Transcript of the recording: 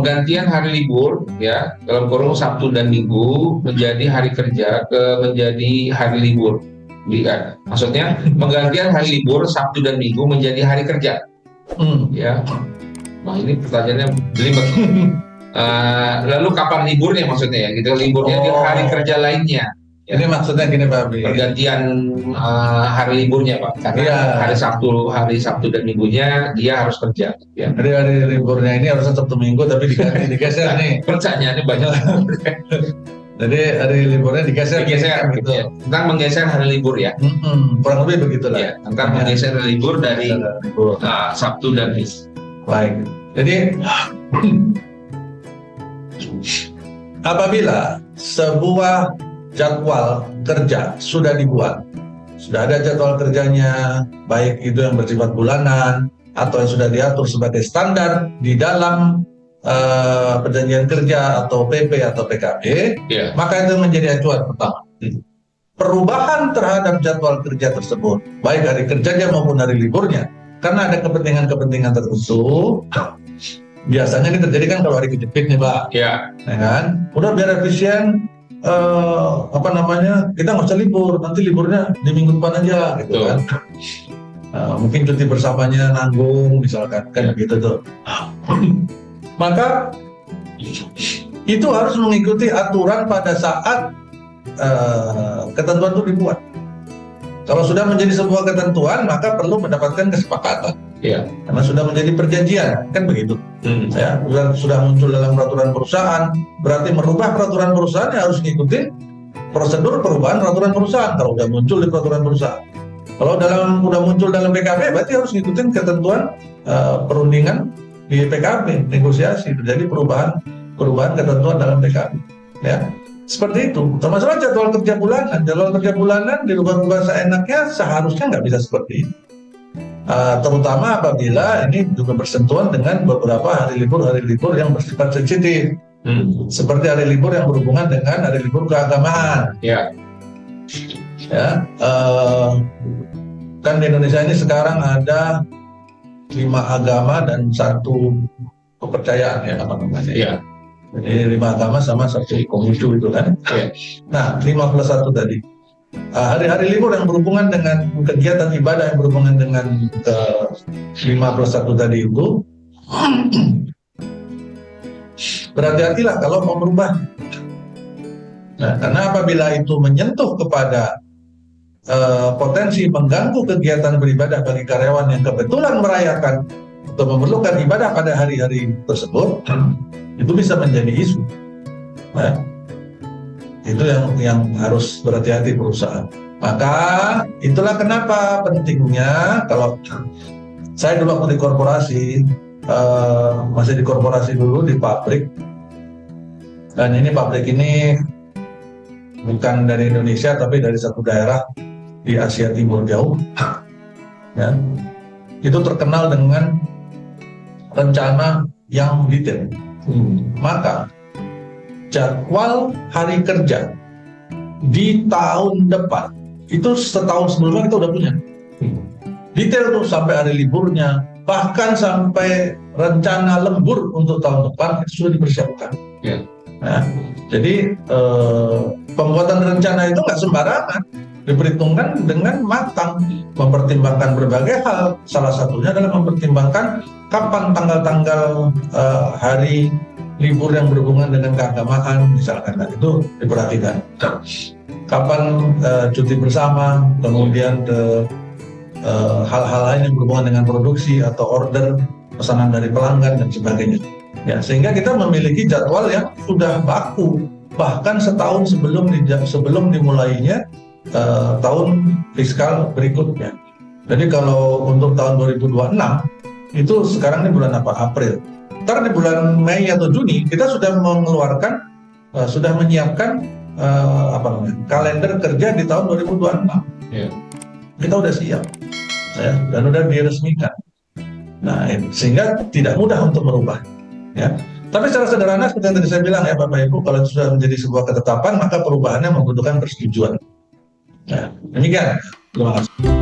penggantian hari libur ya dalam kurung Sabtu dan Minggu menjadi hari kerja menjadi hari libur. Maksudnya penggantian hari libur Sabtu dan Minggu menjadi hari kerja. Ya. Nah ini pertanyaannya belibet. Lalu kapan liburnya maksudnya ya? Gitu liburnya di hari kerja lainnya. Ya. Ini maksudnya gini Pak Abi. Pergantian hari liburnya Pak. Karena hari Sabtu dan Minggunya dia harus kerja. Ya. Jadi hari liburnya ini harusnya Sabtu Minggu tapi digeser nih. Pertanyaannya banyak. Jadi hari liburnya digeser gitu. Ya. Tentang menggeser hari libur ya. Kurang lebih begitulah. Ya, tentang menggeser hari libur dari Sabtu dan Minggu. Baik. Jadi apabila sebuah jadwal kerja sudah dibuat, sudah ada jadwal kerjanya, baik itu yang bersifat bulanan atau yang sudah diatur sebagai standar di dalam perjanjian kerja atau PP atau PKB, maka itu menjadi acuan pertama. Perubahan terhadap jadwal kerja tersebut, baik hari kerjanya maupun hari liburnya, karena ada kepentingan-kepentingan tertentu. Biasanya ini terjadi kan kalau hari kejepit nih Pak, ya kan? Udah biar efisien, kita nggak usah libur, nanti liburnya di minggu depan aja, gitu kan? Mungkin cuti bersamanya nanggung, misalkan, kan gitu tuh. Maka itu harus mengikuti aturan pada saat ketentuan itu dibuat. Kalau sudah menjadi sebuah ketentuan, maka perlu mendapatkan kesepakatan. Ya, karena sudah menjadi perjanjian, kan begitu. Ya, sudah muncul dalam peraturan perusahaan, berarti merubah peraturan perusahaan ya harus mengikuti prosedur perubahan peraturan perusahaan. Kalau sudah muncul di peraturan perusahaan, kalau sudah muncul dalam PKB, berarti harus mengikuti ketentuan perundingan di PKB, negosiasi terjadi perubahan ketentuan dalam PKB. Ya. Seperti itu, termasuk jadwal kerja bulanan. Jadwal kerja bulanan dirubah-rubah seenaknya seharusnya nggak bisa seperti itu. Terutama apabila ini juga bersentuhan dengan beberapa hari libur yang bersifat sensitif. Seperti hari libur yang berhubungan dengan hari libur keagamaan. Ya, kan di Indonesia ini sekarang ada 5 agama dan 1 kepercayaan ya namanya. Ya. Jadi 5 agama sama 1 Konghucu itu kan. Ya. Nah, 5 plus 1 tadi. Hari-hari libur yang berhubungan dengan kegiatan ibadah yang berhubungan dengan 5 plus 1 tadi itu, berhati-hatilah kalau mau merubah. Nah, karena apabila itu menyentuh kepada potensi mengganggu kegiatan beribadah bagi karyawan yang kebetulan merayakan atau memerlukan ibadah pada hari-hari tersebut, itu bisa menjadi isu. Nah, itu yang harus berhati-hati perusahaan. Maka itulah kenapa pentingnya, kalau saya dulu waktu di korporasi, masih di korporasi dulu di pabrik, dan ini pabrik ini bukan dari Indonesia tapi dari satu daerah di Asia Timur jauh, ya, itu terkenal dengan rencana yang detail. Maka jadwal hari kerja di tahun depan itu setahun sebelumnya kita udah punya detail tuh, sampai hari liburnya, bahkan sampai rencana lembur untuk tahun depan itu sudah dipersiapkan. Nah, jadi pembuatan rencana itu nggak sembarangan, diperhitungkan dengan matang, mempertimbangkan berbagai hal. Salah satunya adalah mempertimbangkan kapan tanggal-tanggal hari libur yang berhubungan dengan keagamaan, misalkan, itu diperhatikan. Kapan cuti bersama, kemudian hal-hal lain yang berhubungan dengan produksi atau order, pesanan dari pelanggan dan sebagainya. Ya, sehingga kita memiliki jadwal yang sudah baku, bahkan setahun sebelum dimulainya tahun fiskal berikutnya. Jadi kalau untuk tahun 2026 itu sekarang ini bulan apa? April. Ntar di bulan Mei atau Juni kita sudah mengeluarkan, sudah menyiapkan kalender kerja di tahun 2026. Kita udah siap, ya, dan udah diresmikan. Nah, sehingga tidak mudah untuk merubah. Ya. Tapi secara sederhana seperti yang tadi saya bilang ya Bapak Ibu, kalau sudah menjadi sebuah ketetapan maka perubahannya membutuhkan persetujuan. Nah, demikian. Terima kasih.